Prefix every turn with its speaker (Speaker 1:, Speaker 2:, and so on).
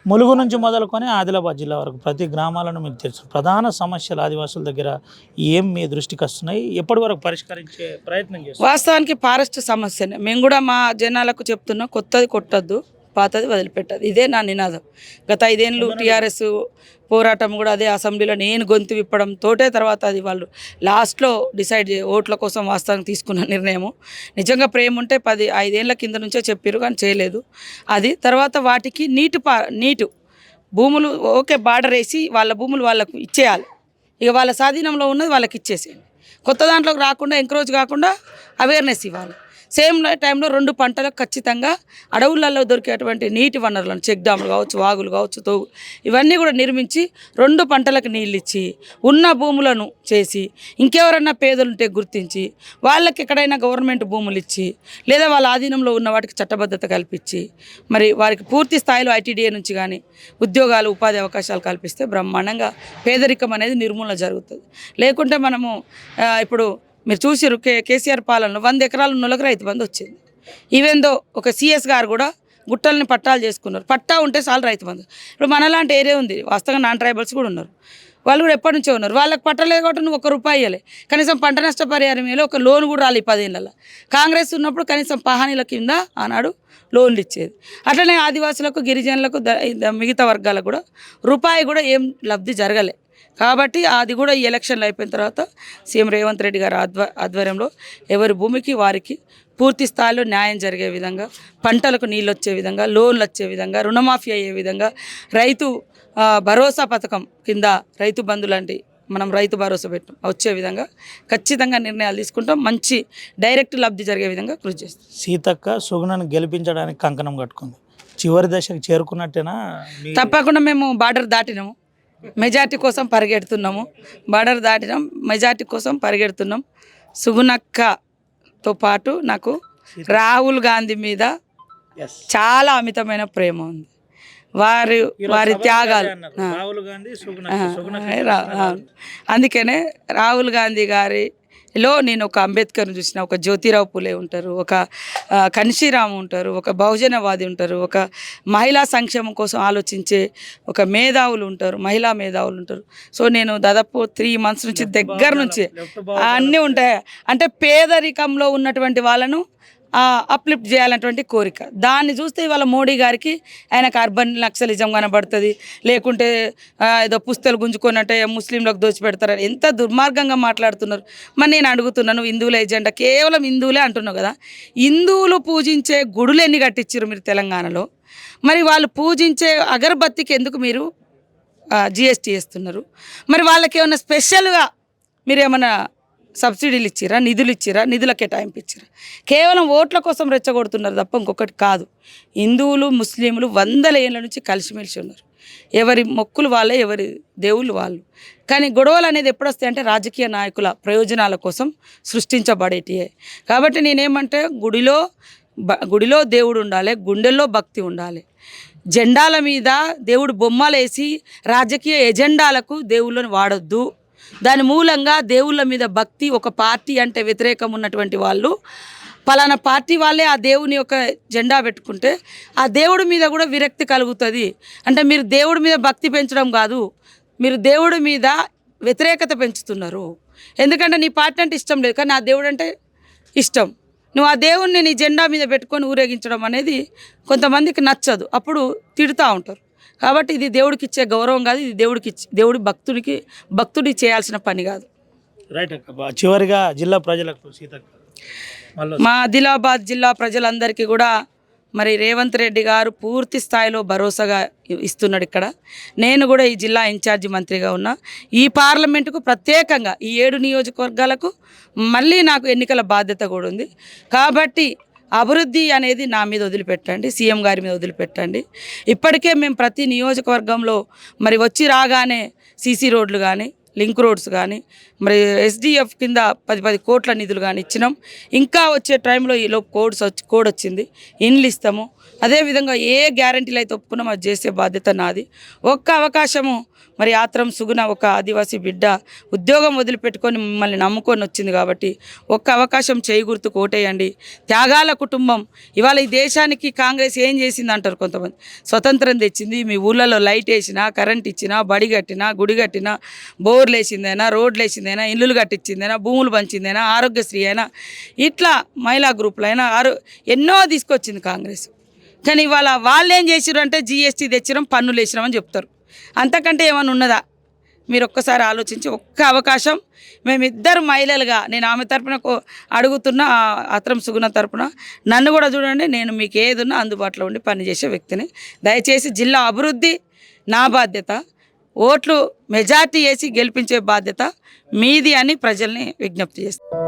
Speaker 1: ములుగు నుంచి మొదలుకొని ఆదిలాబాద్ జిల్లా వరకు ప్రతి గ్రామాలను మీకు తెలుసు. ప్రధాన సమస్యలు ఆదివాసుల దగ్గర ఏం మీ దృష్టికి వస్తున్నాయి, ఎప్పటి వరకు పరిష్కరించే ప్రయత్నం చేస్తారు?
Speaker 2: వాస్తవానికి ఫారెస్ట్ సమస్యనే. మేము కూడా మా జనాలకు చెప్తున్నాం, కొత్తది కొట్టద్దు, పాతది వదిలిపెట్టదు. ఇదే నా నినాదం. గత 5 ఏళ్ళు టీఆర్ఎస్ పోరాటం కూడా అదే. అసెంబ్లీలో నేను గొంతు విప్పడం తోటే తర్వాత అది వాళ్ళు లాస్ట్లో డిసైడ్ ఓట్ల కోసం వాస్తవానికి తీసుకున్న నిర్ణయము. నిజంగా ప్రేమ ఉంటే 5 ఏళ్ళ కింద నుంచే చెప్పారు, కానీ చేయలేదు. అది తర్వాత వాటికి నీటు భూములు ఓకే బార్డర్ వేసి వాళ్ళ భూములు వాళ్ళకు ఇచ్చేయాలి. ఇక వాళ్ళ స్వాధీనంలో ఉన్నది వాళ్ళకి ఇచ్చేసేయండి. కొత్త దాంట్లోకి రాకుండా ఎంకరేజ్ కాకుండా అవేర్నెస్ ఇవ్వాలి. సేమ్ టైంలో 2 పంటలకు ఖచ్చితంగా అడవులలో దొరికేటువంటి నీటి వనరులను చెక్ డ్యాములు కావచ్చు, వాగులు కావచ్చు, తోగు ఇవన్నీ కూడా నిర్మించి 2 పంటలకు నీళ్ళు ఇచ్చి ఉన్న భూములను చేసి ఇంకెవరన్నా పేదలుంటే గుర్తించి వాళ్ళకి ఎక్కడైనా గవర్నమెంట్ భూములు ఇచ్చి లేదా వాళ్ళ ఆధీనంలో ఉన్న వాటికి చట్టబద్ధత కల్పించి మరి వారికి పూర్తి స్థాయిలో ఐటీడీఏ నుంచి కానీ ఉద్యోగాలు ఉపాధి అవకాశాలు కల్పిస్తే బ్రహ్మాండంగా పేదరికం అనేది నిర్మూలన జరుగుతుంది. లేకుంటే మనము ఇప్పుడు మీరు చూసిరు కేసీఆర్ పాలనలో 100 ఎకరాలు ఉన్న వాళ్ళకి రైతు బంధు వచ్చింది. ఈవెందో ఒక సిఎస్ గారు కూడా గుట్టల్ని పట్టాలు చేసుకున్నారు. పట్టా ఉంటే చాలు రైతు బంధు. ఇప్పుడు మనలాంటి ఏరియా ఉంది, వాస్తవంగా నాన్ ట్రైబల్స్ కూడా ఉన్నారు, వాళ్ళు కూడా ఎప్పటి నుంచో ఉన్నారు. వాళ్ళకి పట్టలేదు కాబట్టి నువ్వు ₹1 ఇవ్వలే. కనీసం పంట నష్టపరిహారం మీద ఒక లోన్ కూడా రాలి 10 ఏళ్ళలో. కాంగ్రెస్ ఉన్నప్పుడు కనీసం పహానీల కింద ఆనాడు లోన్లు ఇచ్చేది. అట్లనే ఆదివాసులకు, గిరిజనులకు, మిగతా వర్గాలకు కూడా రూపాయి కూడా ఏం లబ్ధి జరగలే. కాబట్టి అది కూడా ఈ ఎలక్షన్లు అయిపోయిన తర్వాత సీఎం రేవంత్ రెడ్డి గారి ఆధ్వర్యంలో ఎవరి భూమికి వారికి పూర్తి స్థాయిలో న్యాయం జరిగే విధంగా, పంటలకు నీళ్ళు వచ్చే విధంగా, లోన్లు వచ్చే విధంగా, రుణమాఫీ అయ్యే విధంగా, రైతు భరోసా పథకం కింద రైతు బంధు లాంటి మనం రైతు భరోసా పెట్టాం వచ్చే విధంగా ఖచ్చితంగా నిర్ణయాలు తీసుకుంటాం. మంచి డైరెక్ట్ లబ్ధి జరిగే విధంగా కృషి చేస్తాం.
Speaker 1: సీతక్క సుగుణను గెలిపించడానికి కంకణం కట్టుకుంది. చివరి దశకు చేరుకున్నట్టేనా?
Speaker 2: తప్పకుండా మేము బార్డర్ దాటినాము, మెజార్టీ కోసం పరిగెడుతున్నాము. బార్డర్ దాటినాం, మెజార్టీ కోసం పరిగెడుతున్నాం. సుగుణక్కతో పాటు నాకు రాహుల్ గాంధీ మీద చాలా అమితమైన ప్రేమ ఉంది. వారి త్యాగాలు అందుకనే రాహుల్ గాంధీ గారిలో నేను ఒక అంబేద్కర్ని చూసిన, ఒక జ్యోతిరావు పూలే ఉంటారు, ఒక కన్షీరామ్ ఉంటారు, ఒక బహుజనవాది ఉంటారు, ఒక మహిళా సంక్షేమం కోసం ఆలోచించే ఒక మేధావులు ఉంటారు, మహిళా మేధావులు ఉంటారు. సో నేను దాదాపు 3 months నుంచి దగ్గర నుంచి అన్నీ ఉంటాయి. అంటే పేదరికంలో ఉన్నటువంటి వాళ్ళను అప్లిఫ్ట్ చేయాలన్నటువంటి కోరిక. దాన్ని చూస్తే ఇవాళ మోడీ గారికి ఆయనకు అర్బన్ నక్సలిజం కనబడుతుంది, లేకుంటే ఏదో పుస్తలు గుంజుకున్నట్టే ముస్లింలకు దోచిపెడతారు. ఎంత దుర్మార్గంగా మాట్లాడుతున్నారు. మరి నేను అడుగుతున్నాను, హిందువుల ఎజెండా కేవలం హిందువులే అంటున్నావు కదా, హిందువులు పూజించే గుడులు ఎన్ని కట్టించారు మీరు తెలంగాణలో? మరి వాళ్ళు పూజించే అగరబత్తికి ఎందుకు మీరు జిఎస్టీ వేస్తున్నారు? మరి వాళ్ళకి ఏమైనా స్పెషల్గా మీరు ఏమైనా సబ్సిడీలు ఇచ్చిరా, నిధులు ఇచ్చిరా, నిధుల కేటాయింపు ఇచ్చిరా? కేవలం ఓట్ల కోసం రెచ్చగొడుతున్నారు తప్ప ఇంకొకటి కాదు. హిందువులు ముస్లింలు 100 ఏళ్ళ నుంచి కలిసిమెలిసి ఉన్నారు. ఎవరి మొక్కులు వాళ్ళే, ఎవరి దేవుళ్ళు వాళ్ళు. కానీ గొడవలు అనేది ఎప్పుడు వస్తాయంటే రాజకీయ నాయకుల ప్రయోజనాల కోసం సృష్టించబడేటియే. కాబట్టి నేనేమంటే గుడిలో దేవుడు ఉండాలి, గుండెల్లో భక్తి ఉండాలి. జెండాల మీద దేవుడు బొమ్మలు వేసి రాజకీయ ఎజెండాలకు దేవుళ్ళని వాడొద్దు. దాని మూలంగా దేవుళ్ళ మీద భక్తి, ఒక పార్టీ అంటే వ్యతిరేకం ఉన్నటువంటి వాళ్ళు పలానా పార్టీ వాళ్ళే ఆ దేవుని యొక్క జెండా పెట్టుకుంటే ఆ దేవుడి మీద కూడా విరక్తి కలుగుతుంది. అంటే మీరు దేవుడి మీద భక్తి పెంచడం కాదు, మీరు దేవుడి మీద వ్యతిరేకత పెంచుతున్నారు. ఎందుకంటే నీ పార్టీ అంటే ఇష్టం లేదు, కానీ ఆ దేవుడు అంటే ఇష్టం. నువ్వు ఆ దేవుడిని నీ జెండా మీద పెట్టుకొని ఊరేగించడం అనేది కొంతమందికి నచ్చదు, అప్పుడు తిడుతూ ఉంటారు. కాబట్టి ఇది దేవుడికి ఇచ్చే గౌరవం కాదు, ఇది దేవుడి భక్తుడి చేయాల్సిన పని కాదు.
Speaker 1: రైట్ అక్క. చివరిగా జిల్లా ప్రజలకు సీతక్క,
Speaker 2: మా ఆదిలాబాద్ జిల్లా ప్రజలందరికీ కూడా మరి రేవంత్ రెడ్డి గారు పూర్తి స్థాయిలో భరోసాగా ఇస్తున్నాడు. ఇక్కడ నేను కూడా ఈ జిల్లా ఇన్ఛార్జి మంత్రిగా ఉన్నా. ఈ పార్లమెంటుకు ప్రత్యేకంగా ఈ 7 నియోజకవర్గాలకు మళ్ళీ నాకు ఎన్నికల బాధ్యత కూడా ఉంది. కాబట్టి అభివృద్ధి అనేది నా మీద వదిలిపెట్టండి, సీఎం గారి మీద వదిలిపెట్టండి. ఇప్పటికే మేము ప్రతి నియోజకవర్గంలో మరి వచ్చి రాగానే సీసీ రోడ్లు కానీ, లింక్ రోడ్స్ కానీ, మరి ఎస్డిఎఫ్ కింద 10 కోట్ల నిధులు కానీ ఇచ్చినాం. ఇంకా వచ్చే టైంలో ఈలోపు కోడ్ వచ్చింది, ఇండ్లు ఇస్తాము. అదేవిధంగా ఏ గ్యారంటీలు అయితే ఒప్పుకున్నామో అది చేసే బాధ్యత నాది. ఒక్క అవకాశము మరి ఆత్రం సుగుణ ఒక ఆదివాసీ బిడ్డ ఉద్యోగం వదిలిపెట్టుకొని మిమ్మల్ని నమ్ముకొని వచ్చింది కాబట్టి ఒక్క అవకాశం చేయి గుర్తుకు ఓటేయండి. త్యాగాల కుటుంబం. ఇవాళ ఈ దేశానికి కాంగ్రెస్ ఏం చేసింది అంటారు కొంతమంది. స్వతంత్రం తెచ్చింది, మీ ఊళ్ళలో లైట్ వేసినా, కరెంట్ ఇచ్చినా, బడి కట్టినా, గుడి కట్టినా, బోర్లు వేసిందైనా, రోడ్లు వేసిందైనా, ఇల్లులు కట్టించిందైనా, భూములు పంచిందైనా, ఆరోగ్యశ్రీ అయినా, ఇట్లా మహిళా గ్రూపులు అయినా ఎన్నో తీసుకొచ్చింది కాంగ్రెస్. కానీ ఇవాళ వాళ్ళు ఏం చేసిరు అంటే జిఎస్టీ తెచ్చినాం, పన్నులు వేసినాం అని చెప్తారు. అంతకంటే ఏమైనా ఉన్నదా? మీరు ఒక్కసారి ఆలోచించి ఒక్క అవకాశం మేమిద్దరు మహిళలుగా, నేను ఆమె తరపున అడుగుతున్నా, ఆత్రం సుగుణ తరపున నన్ను కూడా చూడండి. నేను మీకు ఏదున్నా అందుబాటులో ఉండి పనిచేసే వ్యక్తిని. దయచేసి జిల్లా అభివృద్ధి నా బాధ్యత. ఓట్లు మెజార్టీ వేసి గెలిపించే బాధ్యత మీది అని ప్రజల్ని విజ్ఞప్తి చేస్తాను.